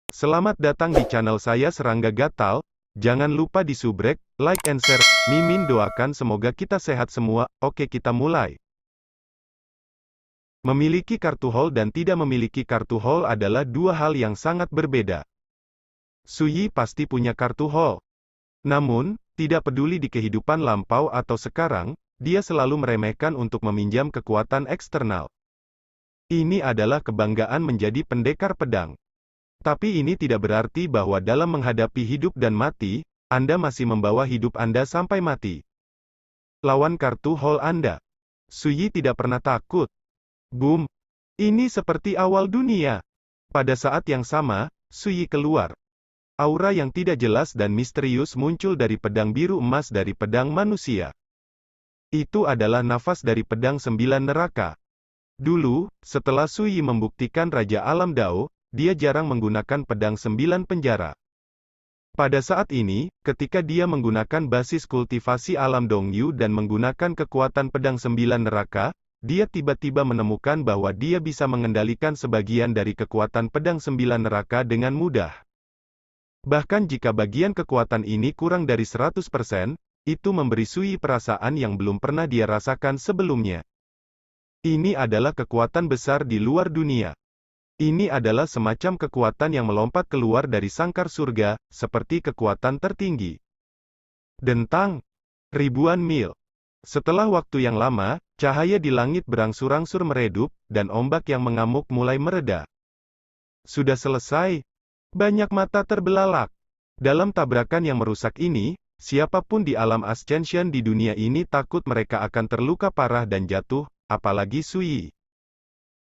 Selamat datang di channel saya Serangga Gatal. Jangan lupa di subrek, like and share. Mimin doakan semoga kita sehat semua. Oke, kita mulai. Memiliki kartu haul dan tidak memiliki kartu haul adalah dua hal yang sangat berbeda. Suyi pasti punya kartu haul. Namun, tidak peduli di kehidupan lampau atau sekarang, dia selalu meremehkan untuk meminjam kekuatan eksternal. Ini adalah kebanggaan menjadi pendekar pedang. Tapi ini tidak berarti bahwa dalam menghadapi hidup dan mati, Anda masih membawa hidup Anda sampai mati. Lawan kartu haul Anda. Suyi tidak pernah takut. Boom. Ini seperti awal dunia. Pada saat yang sama, Suyi keluar. Aura yang tidak jelas dan misterius muncul dari pedang biru emas dari pedang manusia. Itu adalah nafas dari pedang 9 neraka. Dulu, setelah Suyi membuktikan Raja Alam Dao, dia jarang menggunakan pedang 9 penjara. Pada saat ini, ketika dia menggunakan basis kultivasi alam Dongyu dan menggunakan kekuatan pedang 9 neraka, dia tiba-tiba menemukan bahwa dia bisa mengendalikan sebagian dari kekuatan pedang 9 neraka dengan mudah. Bahkan jika bagian kekuatan ini kurang dari 100%, itu memberi Suyi perasaan yang belum pernah dia rasakan sebelumnya. Ini adalah kekuatan besar di luar dunia. Ini adalah semacam kekuatan yang melompat keluar dari sangkar surga, seperti kekuatan tertinggi. Dentang. Ribuan mil. Setelah waktu yang lama, cahaya di langit berangsur-angsur meredup, dan ombak yang mengamuk mulai mereda. Sudah selesai. Banyak mata terbelalak. Dalam tabrakan yang merusak ini, siapapun di alam Ascension di dunia ini takut mereka akan terluka parah dan jatuh, apalagi Suyi.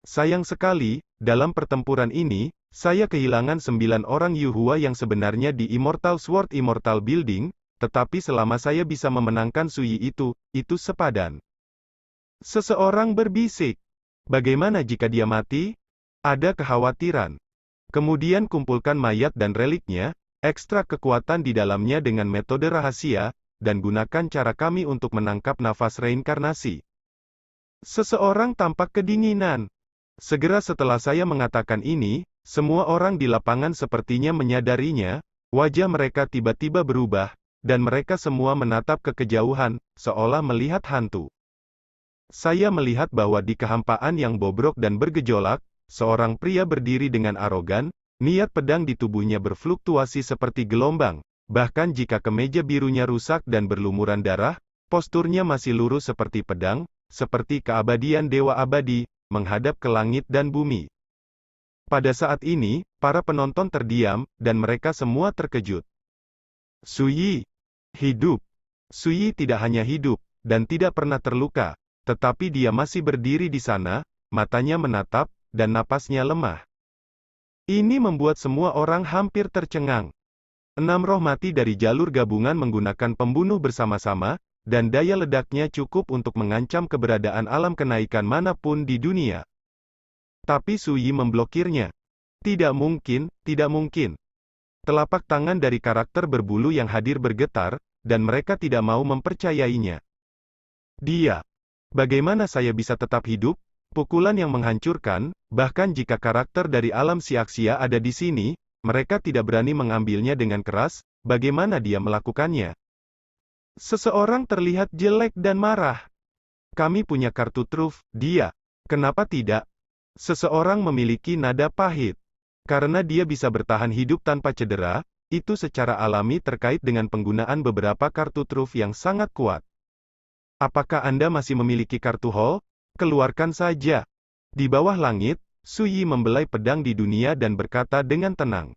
Sayang sekali, dalam pertempuran ini, saya kehilangan 9 orang Yuhua yang sebenarnya di Immortal Sword Immortal Building, tetapi selama saya bisa memenangkan Suyi itu sepadan. Seseorang berbisik. Bagaimana jika dia mati? Ada kekhawatiran. Kemudian kumpulkan mayat dan reliknya, ekstrak kekuatan di dalamnya dengan metode rahasia, dan gunakan cara kami untuk menangkap nafas reinkarnasi. Seseorang tampak kedinginan. Segera setelah saya mengatakan ini, semua orang di lapangan sepertinya menyadarinya, wajah mereka tiba-tiba berubah, dan mereka semua menatap ke kejauhan, seolah melihat hantu. Saya melihat bahwa di kehampaan yang bobrok dan bergejolak, seorang pria berdiri dengan arogan, niat pedang di tubuhnya berfluktuasi seperti gelombang, bahkan jika kemeja birunya rusak dan berlumuran darah, posturnya masih lurus seperti pedang, seperti keabadian dewa abadi, menghadap ke langit dan bumi. Pada saat ini, para penonton terdiam, dan mereka semua terkejut. Suyi hidup. Suyi tidak hanya hidup, dan tidak pernah terluka, tetapi dia masih berdiri di sana, matanya menatap, dan napasnya lemah. Ini membuat semua orang hampir tercengang. 6 roh mati dari jalur gabungan menggunakan pembunuh bersama-sama, dan daya ledaknya cukup untuk mengancam keberadaan alam kenaikan manapun di dunia. Tapi Suyi memblokirnya. Tidak mungkin, tidak mungkin. Telapak tangan dari karakter berbulu yang hadir bergetar, dan mereka tidak mau mempercayainya. Dia. Bagaimana saya bisa tetap hidup? Pukulan yang menghancurkan, bahkan jika karakter dari alam Siaksia ada di sini, mereka tidak berani mengambilnya dengan keras, bagaimana dia melakukannya? Seseorang terlihat jelek dan marah. Kami punya kartu truf, dia. Kenapa tidak? Seseorang memiliki nada pahit. Karena dia bisa bertahan hidup tanpa cedera, itu secara alami terkait dengan penggunaan beberapa kartu truf yang sangat kuat. Apakah Anda masih memiliki kartu haul? Keluarkan saja. Di bawah langit, Suyi membelai pedang di dunia dan berkata dengan tenang.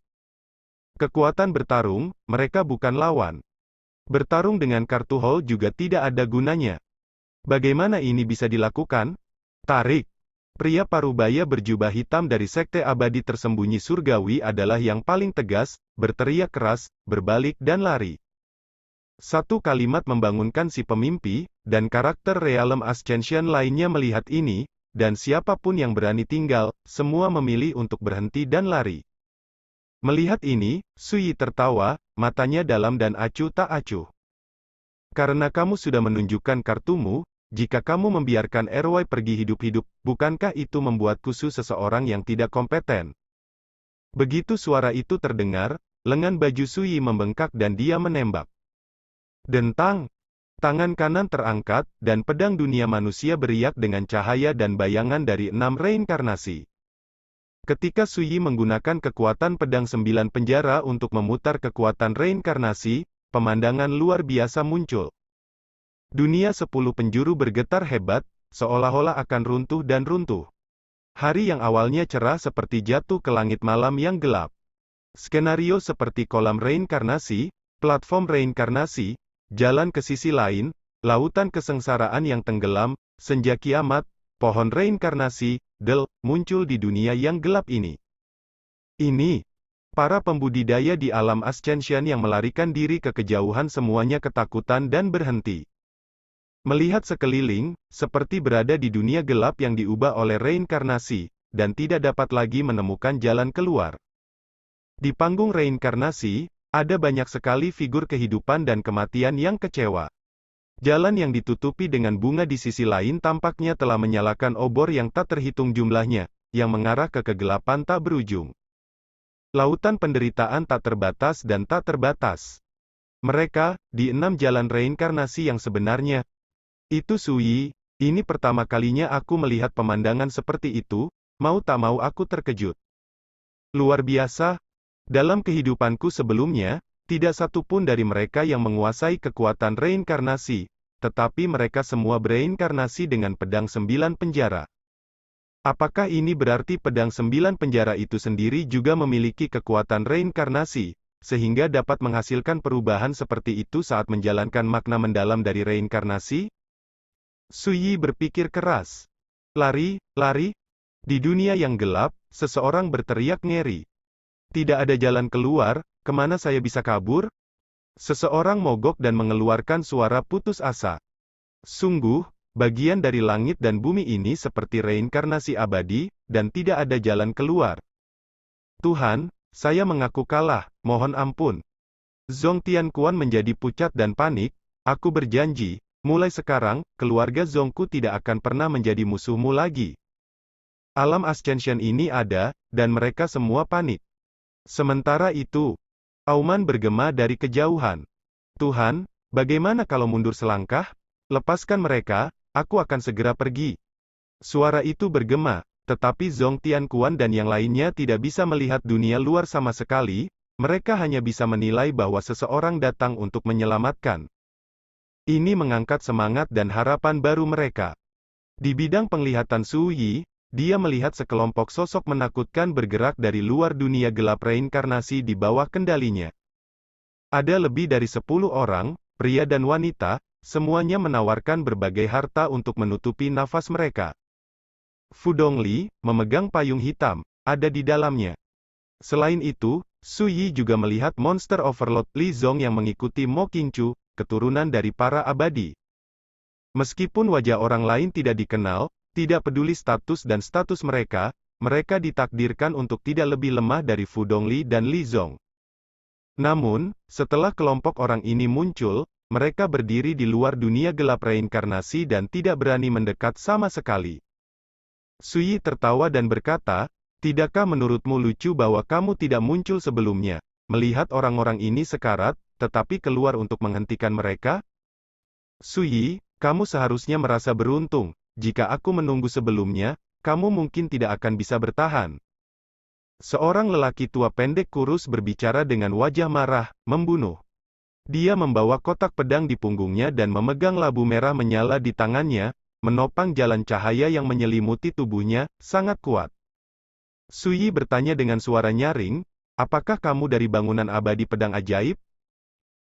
Kekuatan bertarung, mereka bukan lawan. Bertarung dengan kartu haul juga tidak ada gunanya. Bagaimana ini bisa dilakukan? Tarik. Pria parubaya berjubah hitam dari Sekte Abadi Tersembunyi Surgawi adalah yang paling tegas, berteriak keras, berbalik dan lari. Satu kalimat membangunkan si pemimpi, dan karakter Realm Ascension lainnya melihat ini, dan siapapun yang berani tinggal, semua memilih untuk berhenti dan lari. Melihat ini, Suyi tertawa, matanya dalam dan acuh tak acuh. Karena kamu sudah menunjukkan kartumu, jika kamu membiarkan RY pergi hidup-hidup, bukankah itu membuatku seseorang yang tidak kompeten? Begitu suara itu terdengar, lengan baju Sui membengkak dan dia menembak. Dentang! Tangan kanan terangkat, dan pedang dunia manusia beriak dengan cahaya dan bayangan dari 6 reinkarnasi. Ketika Sui menggunakan kekuatan pedang 9 penjara untuk memutar kekuatan reinkarnasi, pemandangan luar biasa muncul. Dunia 10 penjuru bergetar hebat, seolah-olah akan runtuh dan runtuh. Hari yang awalnya cerah seperti jatuh ke langit malam yang gelap. Skenario seperti kolam reinkarnasi, platform reinkarnasi, jalan ke sisi lain, lautan kesengsaraan yang tenggelam, senja kiamat, pohon reinkarnasi, muncul di dunia yang gelap ini. Ini, para pembudidaya di alam Ascension yang melarikan diri ke kejauhan semuanya ketakutan dan berhenti. Melihat sekeliling, seperti berada di dunia gelap yang diubah oleh reinkarnasi, dan tidak dapat lagi menemukan jalan keluar. Di panggung reinkarnasi, ada banyak sekali figur kehidupan dan kematian yang kecewa. Jalan yang ditutupi dengan bunga di sisi lain tampaknya telah menyalakan obor yang tak terhitung jumlahnya, yang mengarah ke kegelapan tak berujung. Lautan penderitaan tak terbatas dan tak terbatas. Mereka, di 6 jalan reinkarnasi yang sebenarnya. Itu Sui, ini pertama kalinya aku melihat pemandangan seperti itu, mau tak mau aku terkejut. Luar biasa. Dalam kehidupanku sebelumnya, tidak satu pun dari mereka yang menguasai kekuatan reinkarnasi, tetapi mereka semua bereinkarnasi dengan pedang 9 penjara. Apakah ini berarti pedang 9 penjara itu sendiri juga memiliki kekuatan reinkarnasi, sehingga dapat menghasilkan perubahan seperti itu saat menjalankan makna mendalam dari reinkarnasi? Sui berpikir keras. Lari, lari. Di dunia yang gelap, seseorang berteriak ngeri. Tidak ada jalan keluar, kemana saya bisa kabur? Seseorang mogok dan mengeluarkan suara putus asa. Sungguh, bagian dari langit dan bumi ini seperti reinkarnasi abadi, dan tidak ada jalan keluar. Tuhan, saya mengaku kalah, mohon ampun. Zhong Tianquan menjadi pucat dan panik. Aku berjanji, mulai sekarang, keluarga Zhongku tidak akan pernah menjadi musuhmu lagi. Alam Ascension ini ada, dan mereka semua panik. Sementara itu, Auman bergema dari kejauhan. Tuhan, bagaimana kalau mundur selangkah? Lepaskan mereka, aku akan segera pergi. Suara itu bergema, tetapi Zhong Tianquan dan yang lainnya tidak bisa melihat dunia luar sama sekali, mereka hanya bisa menilai bahwa seseorang datang untuk menyelamatkan. Ini mengangkat semangat dan harapan baru mereka. Di bidang penglihatan Sui, dia melihat sekelompok sosok menakutkan bergerak dari luar dunia gelap reinkarnasi di bawah kendalinya. Ada lebih dari 10 orang, pria dan wanita, semuanya menawarkan berbagai harta untuk menutupi nafas mereka. Fu Dongli, memegang payung hitam, ada di dalamnya. Selain itu, Sui juga melihat monster overlord Li Zong yang mengikuti Mo Qingchu, keturunan dari para abadi. Meskipun wajah orang lain tidak dikenal, tidak peduli status dan status mereka, mereka ditakdirkan untuk tidak lebih lemah dari Fu Dongli dan Li Zong. Namun, setelah kelompok orang ini muncul, mereka berdiri di luar dunia gelap reinkarnasi dan tidak berani mendekat sama sekali. Sui tertawa dan berkata, "Tidakkah menurutmu lucu bahwa kamu tidak muncul sebelumnya, melihat orang-orang ini sekarat, tetapi keluar untuk menghentikan mereka? Sui, kamu seharusnya merasa beruntung. Jika aku menunggu sebelumnya, kamu mungkin tidak akan bisa bertahan." Seorang lelaki tua pendek kurus berbicara dengan wajah marah, membunuh. Dia membawa kotak pedang di punggungnya dan memegang labu merah menyala di tangannya, menopang jalan cahaya yang menyelimuti tubuhnya, sangat kuat. Sui bertanya dengan suara nyaring, "Apakah kamu dari bangunan abadi pedang ajaib?"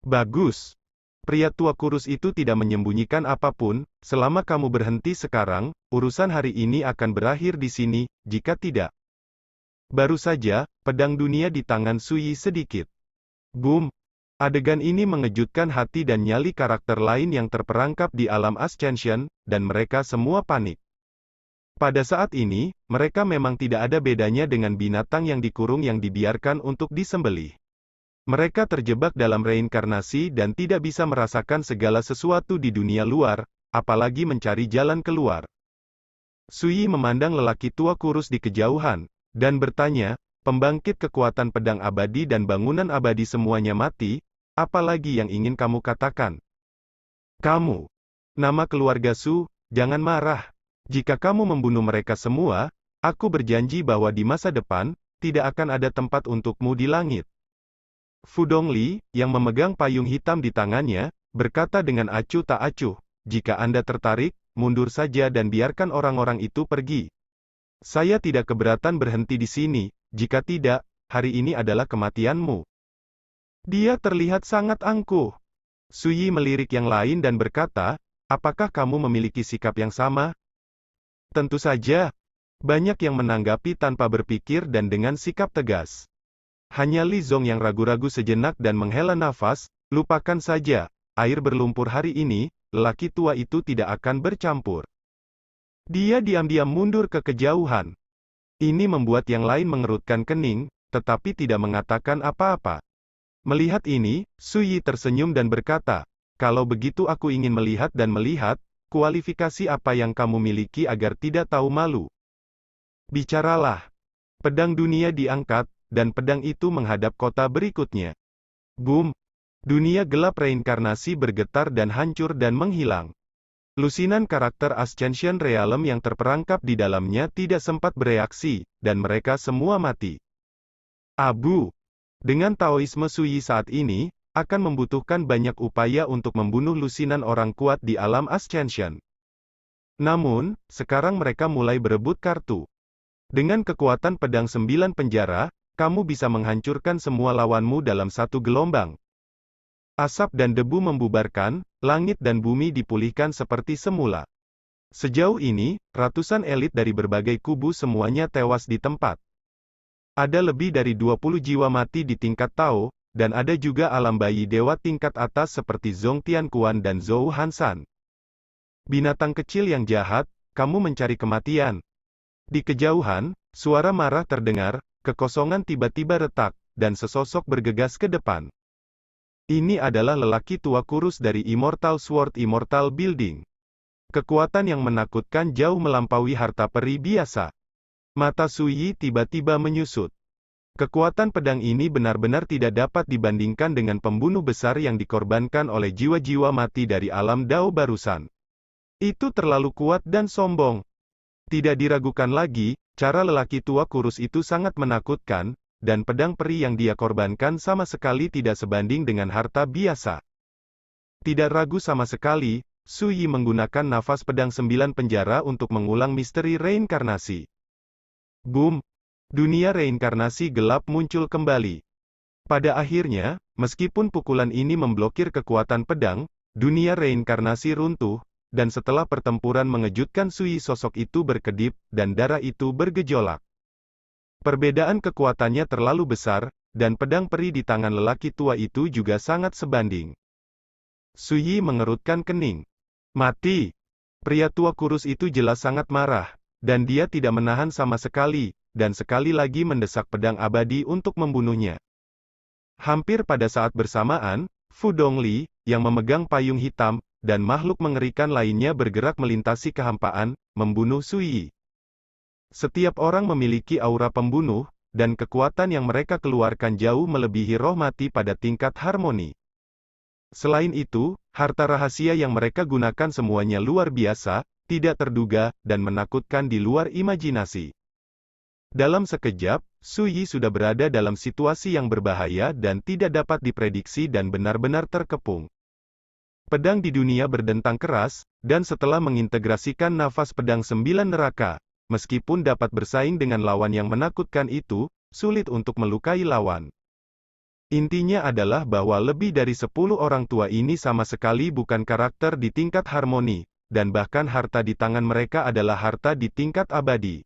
"Bagus." Pria tua kurus itu tidak menyembunyikan apapun, "Selama kamu berhenti sekarang, urusan hari ini akan berakhir di sini, jika tidak." Baru saja, pedang dunia di tangan Sui sedikit. Boom! Adegan ini mengejutkan hati dan nyali karakter lain yang terperangkap di alam Ascension, dan mereka semua panik. Pada saat ini, mereka memang tidak ada bedanya dengan binatang yang dikurung yang dibiarkan untuk disembelih. Mereka terjebak dalam reinkarnasi dan tidak bisa merasakan segala sesuatu di dunia luar, apalagi mencari jalan keluar. Sui memandang lelaki tua kurus di kejauhan, dan bertanya, pembangkit kekuatan pedang abadi dan bangunan abadi semuanya mati, apalagi yang ingin kamu katakan? Kamu, nama keluarga Su, jangan marah. Jika kamu membunuh mereka semua, aku berjanji bahwa di masa depan, tidak akan ada tempat untukmu di langit. Fu Dongli, yang memegang payung hitam di tangannya, berkata dengan acuh tak acuh, jika Anda tertarik, mundur saja dan biarkan orang-orang itu pergi. Saya tidak keberatan berhenti di sini, jika tidak, hari ini adalah kematianmu. Dia terlihat sangat angkuh. Su Yi melirik yang lain dan berkata, apakah kamu memiliki sikap yang sama? Tentu saja. Banyak yang menanggapi tanpa berpikir dan dengan sikap tegas. Hanya Li Zong yang ragu-ragu sejenak dan menghela nafas, lupakan saja, air berlumpur hari ini, lelaki tua itu tidak akan bercampur. Dia diam-diam mundur ke kejauhan. Ini membuat yang lain mengerutkan kening, tetapi tidak mengatakan apa-apa. Melihat ini, Su Yi tersenyum dan berkata, kalau begitu aku ingin melihat dan melihat, kualifikasi apa yang kamu miliki agar tidak tahu malu. Bicaralah. Pedang dunia diangkat, dan pedang itu menghadap kota berikutnya. Boom! Dunia gelap reinkarnasi bergetar dan hancur dan menghilang. Lusinan karakter Ascension Realm yang terperangkap di dalamnya tidak sempat bereaksi, dan mereka semua mati. Abu! Dengan Taoisme Su Yi saat ini, akan membutuhkan banyak upaya untuk membunuh lusinan orang kuat di alam Ascension. Namun, sekarang mereka mulai berebut kartu. Dengan kekuatan pedang 9 penjara, kamu bisa menghancurkan semua lawanmu dalam satu gelombang. Asap dan debu membubarkan, langit dan bumi dipulihkan seperti semula. Sejauh ini, ratusan elit dari berbagai kubu semuanya tewas di tempat. Ada lebih dari 20 jiwa mati di tingkat Tao, dan ada juga alam bayi dewa tingkat atas seperti Zhong Tianquan dan Zhou Hansan. Binatang kecil yang jahat, kamu mencari kematian. Di kejauhan, suara marah terdengar, kekosongan tiba-tiba retak, dan sesosok bergegas ke depan. Ini adalah lelaki tua kurus dari Immortal Sword Immortal Building. Kekuatan yang menakutkan jauh melampaui harta peri biasa. Mata Su Yi tiba-tiba menyusut. Kekuatan pedang ini benar-benar tidak dapat dibandingkan dengan pembunuh besar yang dikorbankan oleh jiwa-jiwa mati dari alam Dao barusan. Itu terlalu kuat dan sombong. Tidak diragukan lagi, cara lelaki tua kurus itu sangat menakutkan, dan pedang peri yang dia korbankan sama sekali tidak sebanding dengan harta biasa. Tidak ragu sama sekali, Su Yi menggunakan nafas pedang 9 penjara untuk mengulang misteri reinkarnasi. Boom! Dunia reinkarnasi gelap muncul kembali. Pada akhirnya, meskipun pukulan ini memblokir kekuatan pedang, dunia reinkarnasi runtuh, dan setelah pertempuran mengejutkan Su Yi sosok itu berkedip, dan darah itu bergejolak. Perbedaan kekuatannya terlalu besar, dan pedang peri di tangan lelaki tua itu juga sangat sebanding. Su Yi mengerutkan kening. Mati! Pria tua kurus itu jelas sangat marah, dan dia tidak menahan sama sekali, dan sekali lagi mendesak pedang abadi untuk membunuhnya. Hampir pada saat bersamaan, Fu Dongli, yang memegang payung hitam, dan makhluk mengerikan lainnya bergerak melintasi kehampaan, membunuh Su Yi. Setiap orang memiliki aura pembunuh, dan kekuatan yang mereka keluarkan jauh melebihi roh mati pada tingkat harmoni. Selain itu, harta rahasia yang mereka gunakan semuanya luar biasa, tidak terduga, dan menakutkan di luar imajinasi. Dalam sekejap, Su Yi sudah berada dalam situasi yang berbahaya dan tidak dapat diprediksi dan benar-benar terkepung. Pedang di dunia berdentang keras, dan setelah mengintegrasikan nafas pedang 9 neraka, meskipun dapat bersaing dengan lawan yang menakutkan itu, sulit untuk melukai lawan. Intinya adalah bahwa lebih dari 10 orang tua ini sama sekali bukan karakter di tingkat harmoni, dan bahkan harta di tangan mereka adalah harta di tingkat abadi.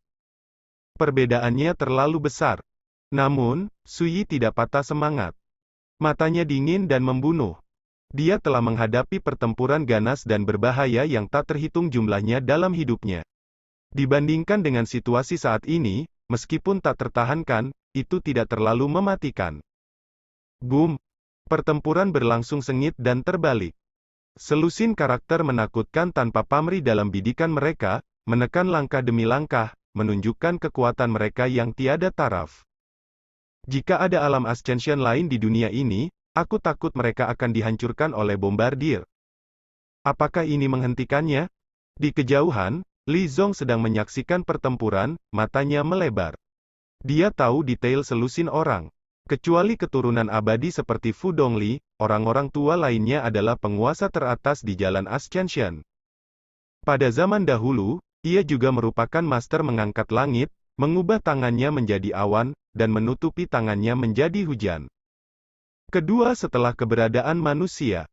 Perbedaannya terlalu besar. Namun, Su Yi tidak patah semangat. Matanya dingin dan membunuh. Dia telah menghadapi pertempuran ganas dan berbahaya yang tak terhitung jumlahnya dalam hidupnya. Dibandingkan dengan situasi saat ini, meskipun tak tertahankan, itu tidak terlalu mematikan. Boom! Pertempuran berlangsung sengit dan terbalik. Selusin karakter menakutkan tanpa pamrih dalam bidikan mereka, menekan langkah demi langkah, menunjukkan kekuatan mereka yang tiada taraf. Jika ada alam ascension lain di dunia ini, aku takut mereka akan dihancurkan oleh bombardir. Apakah ini menghentikannya? Di kejauhan, Li Zong sedang menyaksikan pertempuran, matanya melebar. Dia tahu detail selusin orang. Kecuali keturunan abadi seperti Fu Dongli, orang-orang tua lainnya adalah penguasa teratas di jalan Ascension. Pada zaman dahulu, ia juga merupakan master mengangkat langit, mengubah tangannya menjadi awan, dan menutupi tangannya menjadi hujan. Kedua, setelah keberadaan manusia.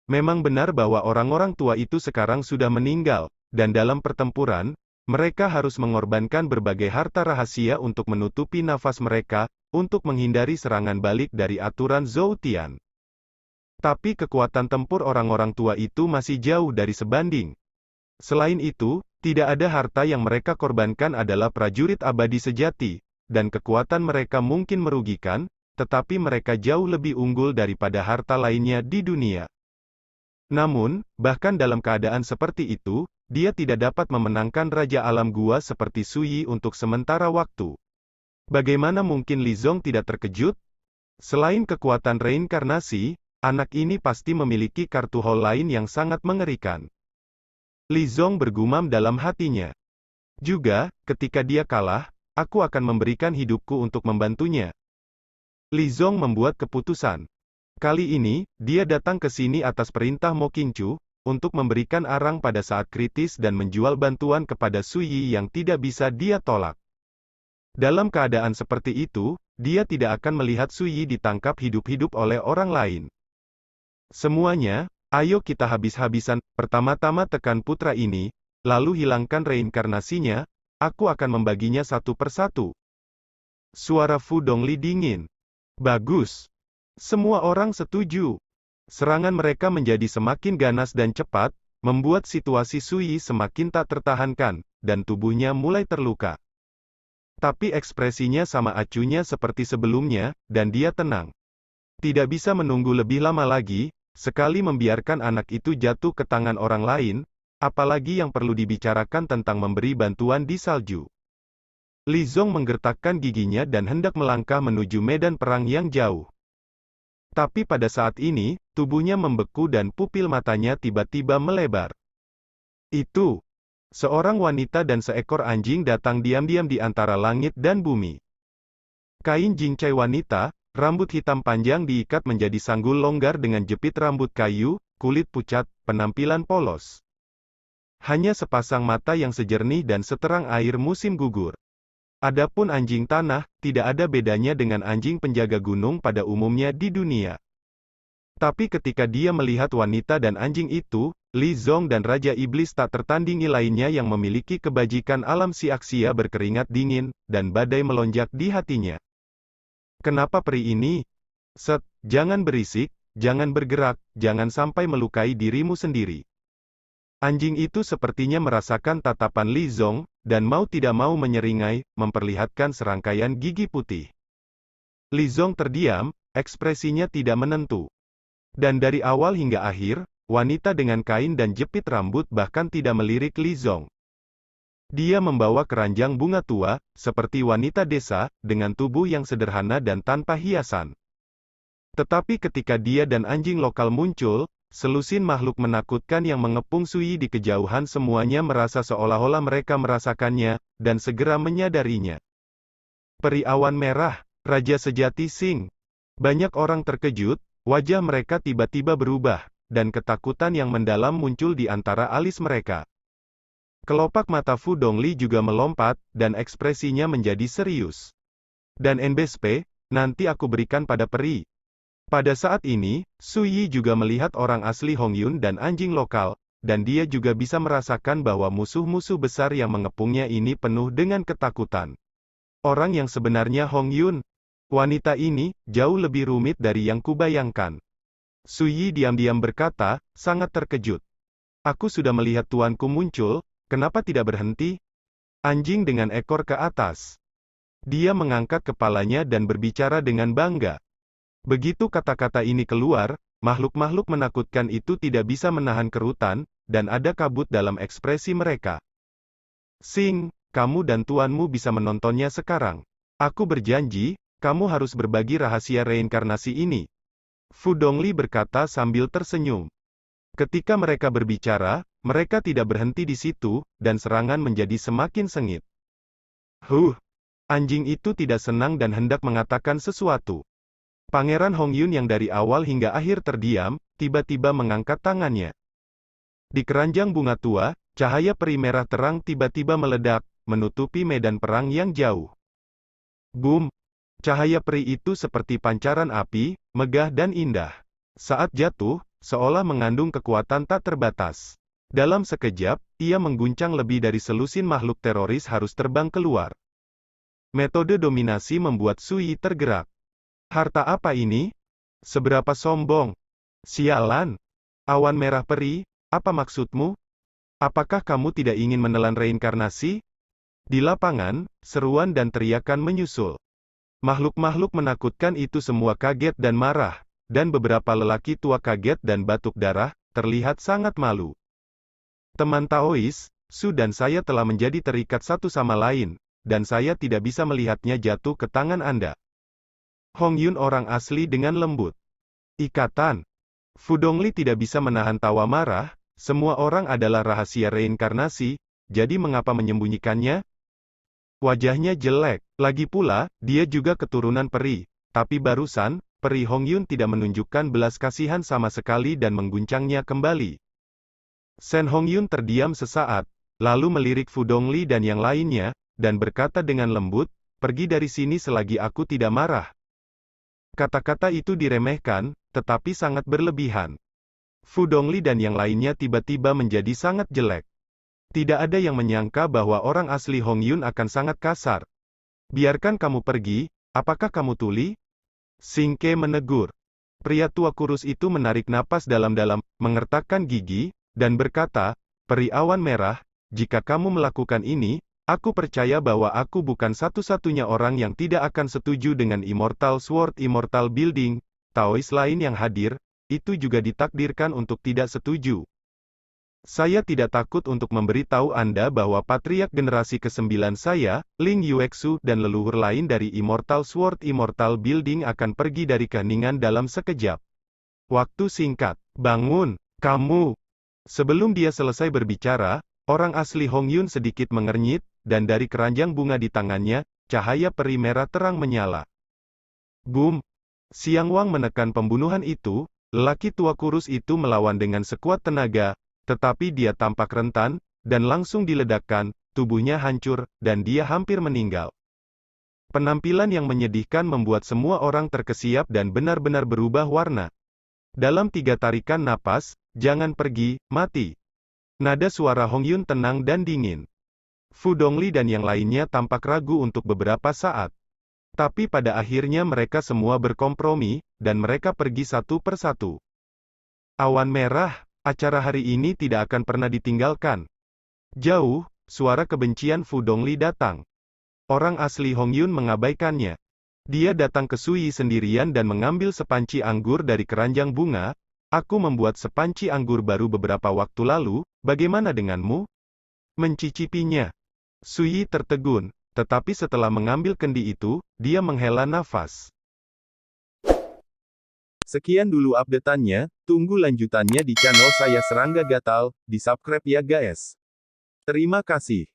Memang benar bahwa orang-orang tua itu sekarang sudah meninggal, dan dalam pertempuran, mereka harus mengorbankan berbagai harta rahasia untuk menutupi nafas mereka, untuk menghindari serangan balik dari aturan Zhou Tian. Tapi kekuatan tempur orang-orang tua itu masih jauh dari sebanding. Selain itu, tidak ada harta yang mereka korbankan adalah prajurit abadi sejati, dan kekuatan mereka mungkin merugikan, tetapi mereka jauh lebih unggul daripada harta lainnya di dunia. Namun, bahkan dalam keadaan seperti itu, dia tidak dapat memenangkan Raja Alam Gua seperti Su Yi untuk sementara waktu. Bagaimana mungkin Li Zong tidak terkejut? Selain kekuatan reinkarnasi, anak ini pasti memiliki kartu hol lain yang sangat mengerikan. Li Zong bergumam dalam hatinya. Juga, ketika dia kalah, aku akan memberikan hidupku untuk membantunya. Li Zong membuat keputusan. Kali ini, dia datang ke sini atas perintah Mo Qingchu, untuk memberikan arang pada saat kritis dan menjual bantuan kepada Su Yi yang tidak bisa dia tolak. Dalam keadaan seperti itu, dia tidak akan melihat Su Yi ditangkap hidup-hidup oleh orang lain. Semuanya, ayo kita habis-habisan, pertama-tama tekan putra ini, lalu hilangkan reinkarnasinya, aku akan membaginya satu persatu. Suara Fu Dongli dingin. Bagus. Semua orang setuju. Serangan mereka menjadi semakin ganas dan cepat, membuat situasi Su Yi semakin tak tertahankan, dan tubuhnya mulai terluka. Tapi ekspresinya sama acuhnya seperti sebelumnya, dan dia tenang. Tidak bisa menunggu lebih lama lagi, sekali membiarkan anak itu jatuh ke tangan orang lain, apalagi yang perlu dibicarakan tentang memberi bantuan di salju. Li Zong menggertakkan giginya dan hendak melangkah menuju medan perang yang jauh. Tapi pada saat ini, tubuhnya membeku dan pupil matanya tiba-tiba melebar. Itu. Seorang wanita dan seekor anjing datang diam-diam di antara langit dan bumi. Kain jincai wanita, rambut hitam panjang diikat menjadi sanggul longgar dengan jepit rambut kayu, kulit pucat, penampilan polos. Hanya sepasang mata yang sejernih dan seterang air musim gugur. Adapun anjing tanah, tidak ada bedanya dengan anjing penjaga gunung pada umumnya di dunia. Tapi ketika dia melihat wanita dan anjing itu, Li Zong dan Raja Iblis tak tertandingi lainnya yang memiliki kebajikan alam siaksia berkeringat dingin, dan badai melonjak di hatinya. Kenapa peri ini? Jangan berisik, jangan bergerak, jangan sampai melukai dirimu sendiri. Anjing itu sepertinya merasakan tatapan Li Zong, dan mau tidak mau menyeringai, memperlihatkan serangkaian gigi putih. Li Zong terdiam, ekspresinya tidak menentu. Dan dari awal hingga akhir, wanita dengan kain dan jepit rambut bahkan tidak melirik Li Zong. Dia membawa keranjang bunga tua, seperti wanita desa, dengan tubuh yang sederhana dan tanpa hiasan. Tetapi ketika dia dan anjing lokal muncul, selusin makhluk menakutkan yang mengepung Su Yi di kejauhan semuanya merasa seolah-olah mereka merasakannya, dan segera menyadarinya. Peri awan merah, Raja sejati Sing. Banyak orang terkejut, wajah mereka tiba-tiba berubah, dan ketakutan yang mendalam muncul di antara alis mereka. Kelopak mata Fu Dongli juga melompat, dan ekspresinya menjadi serius. Dan NBSP, nanti aku berikan pada peri. Pada saat ini, Su Yi juga melihat orang asli Hong Yun dan anjing lokal, dan dia juga bisa merasakan bahwa musuh-musuh besar yang mengepungnya ini penuh dengan ketakutan. Orang yang sebenarnya Hong Yun. Wanita ini, jauh lebih rumit dari yang kubayangkan. Su Yi diam-diam berkata, sangat terkejut. Aku sudah melihat tuanku muncul, kenapa tidak berhenti? Anjing dengan ekor ke atas. Dia mengangkat kepalanya dan berbicara dengan bangga. Begitu kata-kata ini keluar, makhluk-makhluk menakutkan itu tidak bisa menahan kerutan, dan ada kabut dalam ekspresi mereka. Sing, kamu dan tuanmu bisa menontonnya sekarang. Aku berjanji, kamu harus berbagi rahasia reinkarnasi ini. Fu Dongli berkata sambil tersenyum. Ketika mereka berbicara, mereka tidak berhenti di situ, dan serangan menjadi semakin sengit. Anjing itu tidak senang dan hendak mengatakan sesuatu. Pangeran Hongyun yang dari awal hingga akhir terdiam, tiba-tiba mengangkat tangannya. Di keranjang bunga tua, cahaya peri merah terang tiba-tiba meledak, menutupi medan perang yang jauh. Boom! Cahaya peri itu seperti pancaran api, megah dan indah. Saat jatuh, seolah mengandung kekuatan tak terbatas. Dalam sekejap, ia mengguncang lebih dari selusin makhluk teroris harus terbang keluar. Metode dominasi membuat Sui tergerak. Harta apa ini? Seberapa sombong? Sialan! Awan merah peri, apa maksudmu? Apakah kamu tidak ingin menelan reinkarnasi? Di lapangan, seruan dan teriakan menyusul. Makhluk-makhluk menakutkan itu semua kaget dan marah, dan beberapa lelaki tua kaget dan batuk darah, terlihat sangat malu. Teman Taois, Su dan saya telah menjadi terikat satu sama lain, dan saya tidak bisa melihatnya jatuh ke tangan Anda. Hongyun orang asli dengan lembut. Ikatan. Fu Dongli tidak bisa menahan tawa marah, semua orang adalah rahasia reinkarnasi, jadi mengapa menyembunyikannya? Wajahnya jelek, lagi pula, dia juga keturunan peri, tapi barusan, peri Hongyun tidak menunjukkan belas kasihan sama sekali dan mengguncangnya kembali. Sen Hongyun terdiam sesaat, lalu melirik Fu Dongli dan yang lainnya, dan berkata dengan lembut, pergi dari sini selagi aku tidak marah. Kata-kata itu diremehkan, tetapi sangat berlebihan. Fu Dongli dan yang lainnya tiba-tiba menjadi sangat jelek. Tidak ada yang menyangka bahwa orang asli Hongyun akan sangat kasar. Biarkan kamu pergi, apakah kamu tuli? Singke menegur. Pria tua kurus itu menarik napas dalam-dalam, mengertakkan gigi, dan berkata, peri awan merah, jika kamu melakukan ini, aku percaya bahwa aku bukan satu-satunya orang yang tidak akan setuju dengan Immortal Sword Immortal Building. Taois lain yang hadir, itu juga ditakdirkan untuk tidak setuju. Saya tidak takut untuk memberitahu Anda bahwa patriark generasi ke-9 saya, Ling Yuexu dan leluhur lain dari Immortal Sword Immortal Building akan pergi dari keheningan dalam sekejap. Waktu singkat. Bangun, kamu. Sebelum dia selesai berbicara, orang asli Hongyun sedikit mengernyit, dan dari keranjang bunga di tangannya, cahaya peri merah terang menyala. Boom! Xiang Wang menekan pembunuhan itu, lelaki tua kurus itu melawan dengan sekuat tenaga, tetapi dia tampak rentan, dan langsung diledakkan, tubuhnya hancur, dan dia hampir meninggal. Penampilan yang menyedihkan membuat semua orang terkesiap dan benar-benar berubah warna. Dalam 3 tarikan napas, jangan pergi, mati. Nada suara Hongyun tenang dan dingin. Fu Dongli dan yang lainnya tampak ragu untuk beberapa saat. Tapi pada akhirnya mereka semua berkompromi, dan mereka pergi satu persatu. Awan merah. Acara hari ini tidak akan pernah ditinggalkan. Jauh, suara kebencian Fu Dongli datang. Orang asli Hongyun mengabaikannya. Dia datang ke Sui sendirian dan mengambil sepanci anggur dari keranjang bunga. Aku membuat sepanci anggur baru beberapa waktu lalu, bagaimana denganmu? Mencicipinya. Sui tertegun, tetapi setelah mengambil kendi itu, dia menghela nafas. Sekian dulu update-annya, tunggu lanjutannya di channel saya Serangga Gatal, di subscribe ya guys. Terima kasih.